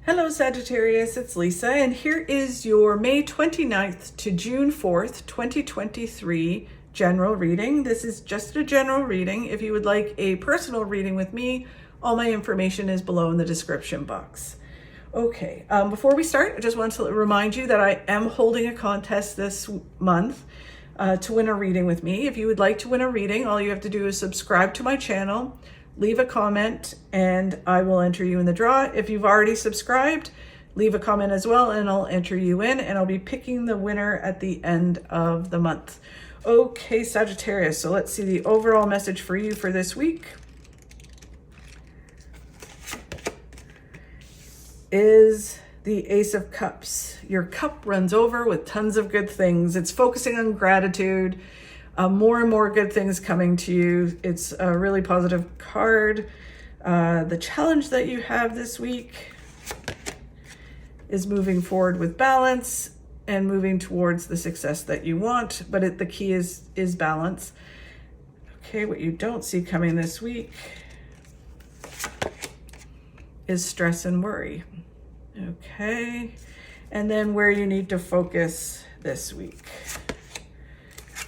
Hello Sagittarius, it's Lisa, and here is your May 29th to June 4th, 2023 general reading. This is just a general reading. If you would like a personal reading with me, all my information is below in the description box. Okay, before we start, I just want to remind you that I am holding a contest this month to win a reading with me. If you would like to win a reading, all you have to do is subscribe to my channel, leave a comment, and I will enter you in the draw. If you've already subscribed, leave a comment as well, and I'll enter you in, and I'll be picking the winner at the end of the month. Okay, Sagittarius, so let's see the overall message for you for this week. Is the Ace of Cups. Your cup runs over with tons of good things. It's focusing on gratitude. More and more good things coming to you. It's a really positive card. The challenge that you have this week is moving forward with balance and moving towards the success that you want, but the key is balance. Okay, what you don't see coming this week is stress and worry. Okay, and then where you need to focus this week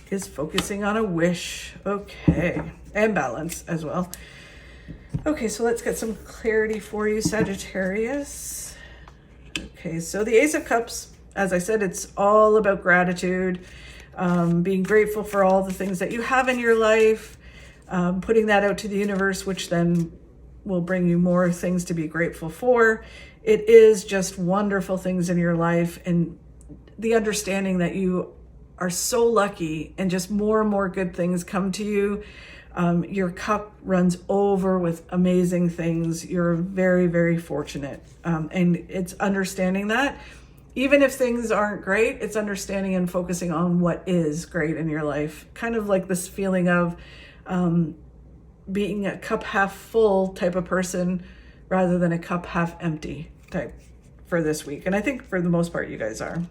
is focusing on a wish. Okay, and balance as well. Okay, so let's get some clarity for you, Sagittarius. Okay, so the Ace of Cups, as I said, it's all about gratitude, being grateful for all the things that you have in your life, putting that out to the universe, which then will bring you more things to be grateful for. It is just wonderful things in your life, and the understanding that you are so lucky and just more and more good things come to you. Your cup runs over with amazing things. You're very, very fortunate. And it's understanding that even if things aren't great, it's understanding and focusing on what is great in your life. Kind of like this feeling of being a cup half full type of person rather than a cup half empty type for this week. And I think for the most part, you guys are.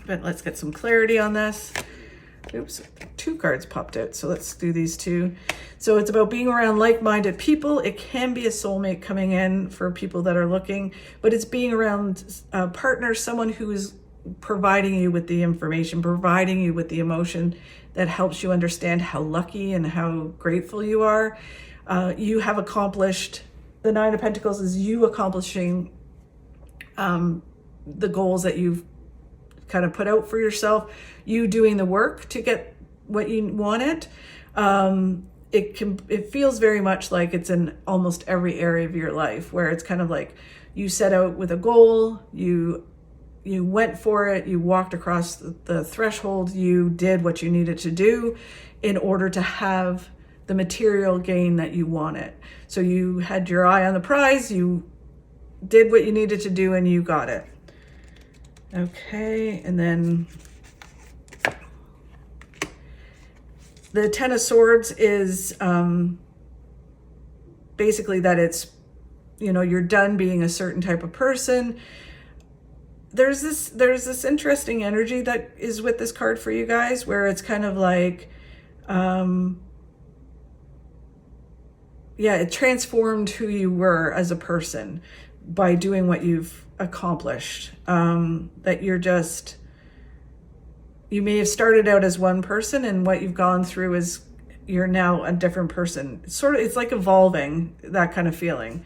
But let's get some clarity on this. Oops, two cards popped out, so let's do these two. So it's about being around like-minded people. It can be a soulmate coming in for people that are looking, but it's being around a partner, someone who is providing you with the information, providing you with the emotion that helps you understand how lucky and how grateful you are. You have accomplished, the Nine of Pentacles is you accomplishing the goals that you've kind of put out for yourself, you doing the work to get what you wanted. It feels very much like it's in almost every area of your life, where it's kind of like you set out with a goal, you went for it, you walked across the threshold, you did what you needed to do in order to have the material gain that you wanted. So you had your eye on the prize, you did what you needed to do, and you got it. Okay, and then the Ten of Swords is basically that it's, you're done being a certain type of person. There's this interesting energy that is with this card for you guys, where it's kind of like, it transformed who you were as a person by doing what you've accomplished. That you may have started out as one person, and what you've gone through is you're now a different person. It's like evolving, that kind of feeling.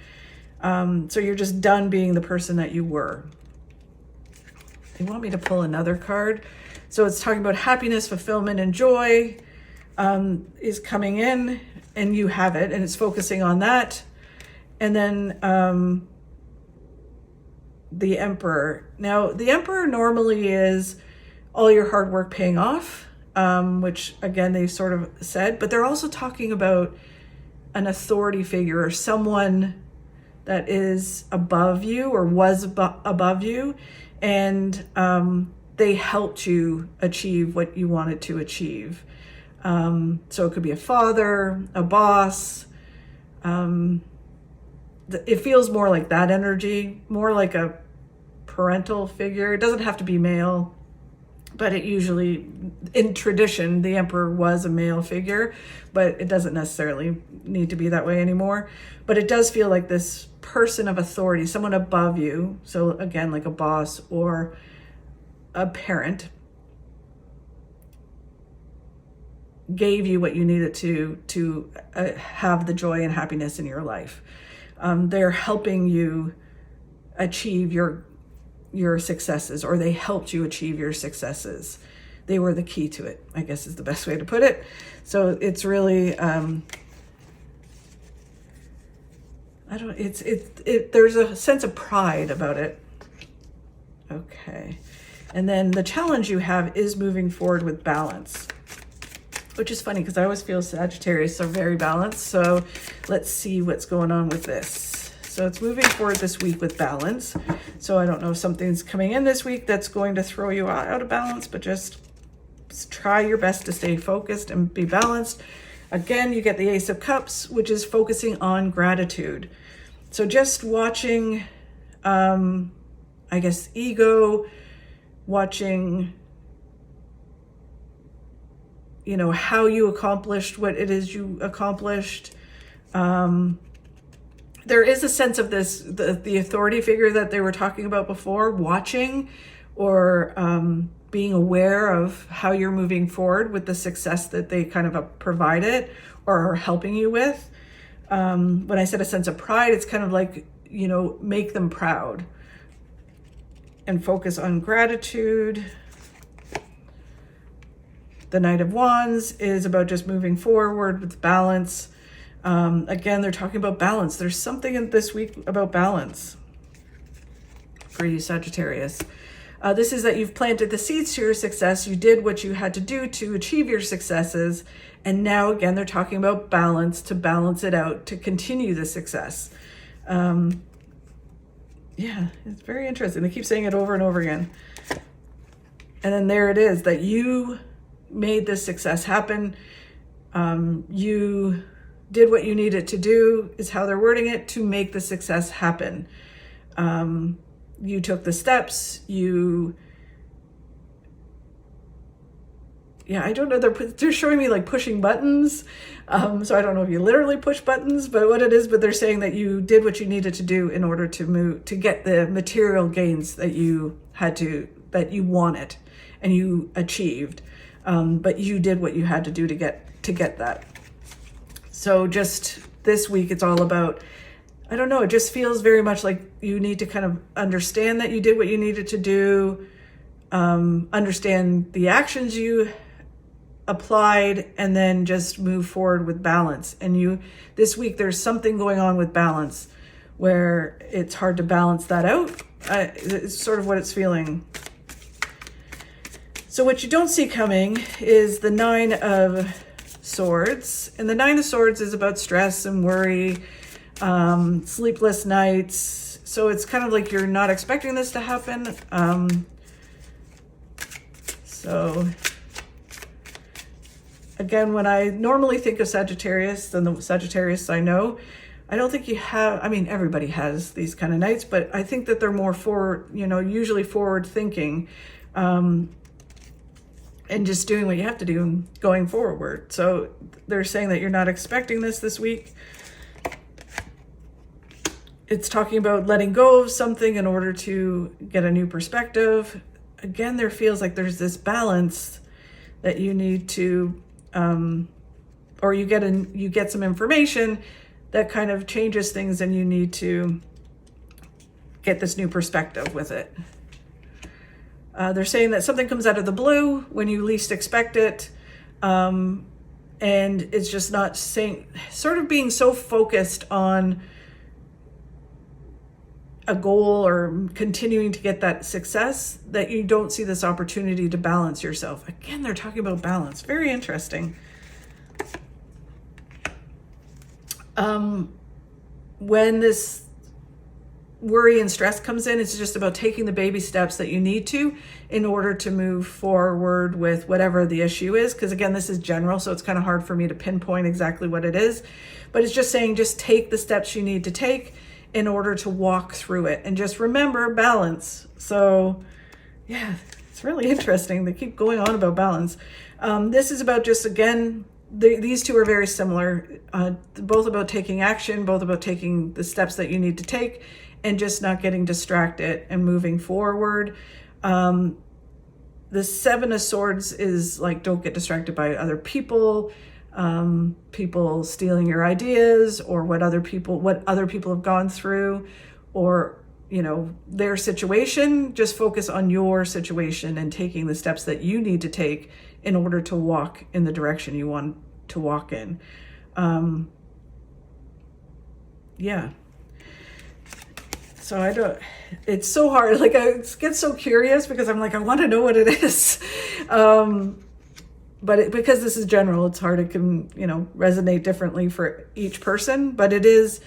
So you're just done being the person that you were. They want me to pull another card. So it's talking about happiness, fulfillment, and joy is coming in, and you have it, and it's focusing on that. And then the Emperor. Now, the Emperor normally is all your hard work paying off, which again, they've sort of said, but they're also talking about an authority figure or someone that is above you or was above you, and they helped you achieve what you wanted to achieve. So it could be a father, a boss. It feels more like that energy, more like a parental figure. It doesn't have to be male, but it usually, in tradition, the emperor was a male figure, but it doesn't necessarily need to be that way anymore. But it does feel like this person of authority, someone above you, so again, like a boss or a parent, gave you what you needed to have the joy and happiness in your life. They're helping you achieve your successes, or they helped you achieve your successes. They were the key to it, I guess is the best way to put it. So it's really, there's a sense of pride about it. Okay. And then the challenge you have is moving forward with balance, which is funny because I always feel Sagittarius are very balanced. So let's see what's going on with this. So it's moving forward this week with balance. So I don't know if something's coming in this week that's going to throw you out of balance, but just try your best to stay focused and be balanced. Again, you get the Ace of Cups, which is focusing on gratitude. So just watching, I guess, ego, watching, you know, how you accomplished what it is you accomplished. There is a sense of this, the authority figure that they were talking about before, watching or being aware of how you're moving forward with the success that they kind of provided or are helping you with. When I said a sense of pride, it's kind of like, you know, make them proud and focus on gratitude. The Knight of Wands is about just moving forward with balance. Again, they're talking about balance. There's something in this week about balance for you, Sagittarius. This is that you've planted the seeds to your success. You did what you had to do to achieve your successes. And now, again, they're talking about balance, to balance it out, to continue the success. Yeah, it's very interesting. They keep saying it over and over again. And then there it is, that you made this success happen. You did what you needed to do, is how they're wording it, to make the success happen. You took the steps, I don't know, they're showing me like pushing buttons. So I don't know if you literally push buttons, but what it is, but they're saying that you did what you needed to do in order to move, to get the material gains that you wanted and you achieved. But you did what you had to do to get that. So just this week, it's all about, I don't know, it just feels very much like you need to kind of understand that you did what you needed to do, understand the actions you applied, and then just move forward with balance. And this week, there's something going on with balance where it's hard to balance that out. It's sort of what it's feeling. So what you don't see coming is the Nine of Swords. And the Nine of Swords is about stress and worry, sleepless nights. So it's kind of like you're not expecting this to happen. So again, when I normally think of Sagittarius, and the Sagittarius I know, I don't think you have, I mean, everybody has these kind of nights, but I think that they're more forward, usually forward thinking. And just doing what you have to do and going forward. So they're saying that you're not expecting this week. It's talking about letting go of something in order to get a new perspective. Again, there feels like there's this balance that you need to, or you get some information that kind of changes things, and you need to get this new perspective with it. They're saying that something comes out of the blue when you least expect it. And it's just not saying, sort of being so focused on a goal or continuing to get that success that you don't see this opportunity to balance yourself. Again, they're talking about balance. Very interesting. When this worry and stress comes in, it's just about taking the baby steps that you need to in order to move forward with whatever the issue is. Because again, this is general, so it's kind of hard for me to pinpoint exactly what it is. But it's just saying, just take the steps you need to take in order to walk through it. And just remember balance. So yeah, It's really interesting. They keep going on about balance. This is about just, again, these two are very similar. Both about taking action, both about taking the steps that you need to take and just not getting distracted and moving forward. The Seven of Swords is like, don't get distracted by other people, people stealing your ideas, or what other people have gone through, or, you know, their situation. Just focus on your situation and taking the steps that you need to take in order to walk in the direction you want to walk in. Yeah. So it's so hard. Like, I get so curious because I'm like, I want to know what it is. But because this is general, it's hard. It can, you know, resonate differently for each person, but it is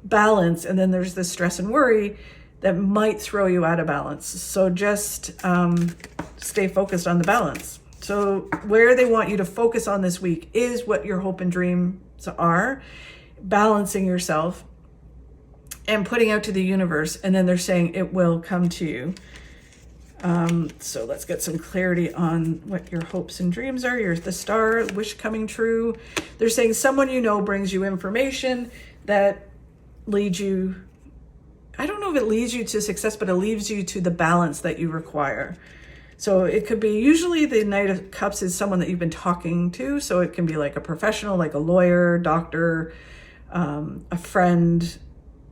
balance. And then there's the stress and worry that might throw you out of balance. So just stay focused on the balance. So where they want you to focus on this week is what your hope and dreams are, balancing yourself and putting out to the universe. And then they're saying it will come to you. So let's get some clarity on what your hopes and dreams are. You're the star, wish coming true. They're saying someone you know brings you information that leads you, I don't know if it leads you to success, but it leads you to the balance that you require. So it could be, usually the Knight of Cups is someone that you've been talking to. So it can be like a professional, like a lawyer, doctor, a friend,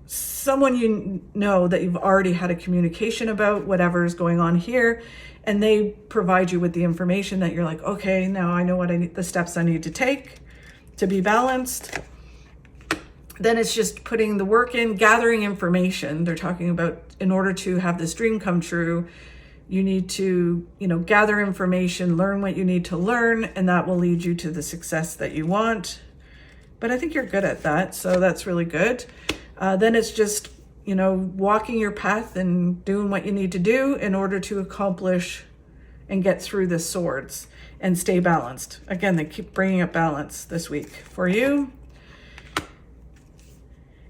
someone you know that you've already had a communication about whatever is going on here, and they provide you with the information that you're like, okay, now I know what the steps I need to take to be balanced. Then it's just putting the work in, gathering information. They're talking about, in order to have this dream come true, you need to, you know, gather information, learn what you need to learn, and that will lead you to the success that you want. But I think you're good at that, so that's really good. Then it's just, you know, walking your path and doing what you need to do in order to accomplish and get through the swords and stay balanced. Again, they keep bringing up balance this week for you.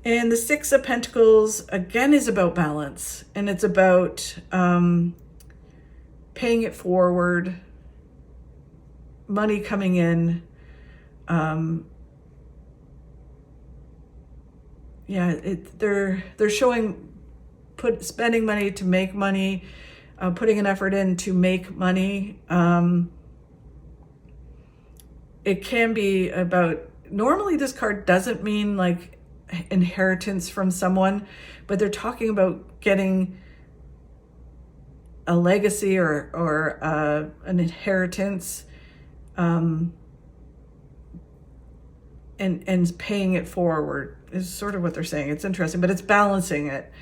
And the Six of Pentacles, again, is about balance. And it's about paying it forward, money coming in. They're showing spending money to make money, putting an effort in to make money. It can be about, normally this card doesn't mean like inheritance from someone, but they're talking about getting a legacy or an inheritance, and paying it forward is sort of what they're saying. It's interesting, but it's balancing it.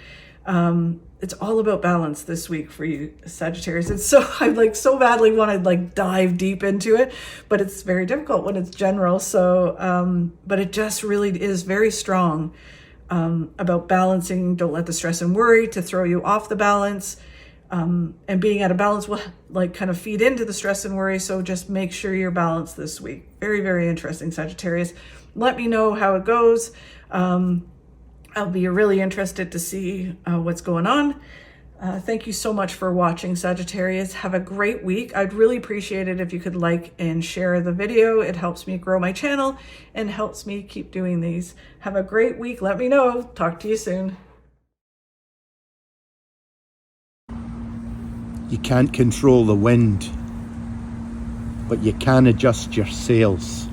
It's all about balance this week for you, Sagittarius. It's so, I like so badly want to like dive deep into it, but it's very difficult when it's general. So, but it just really is very strong about balancing. Don't let the stress and worry to throw you off the balance. And being out of balance will like kind of feed into the stress and worry. So just make sure you're balanced this week. Very, very interesting, Sagittarius. Let me know how it goes. I'll be really interested to see what's going on. Thank you so much for watching, Sagittarius. Have a great week. I'd really appreciate it if you could like and share the video. It helps me grow my channel and helps me keep doing these. Have a great week. Let me know. Talk to you soon. You can't control the wind, but you can adjust your sails.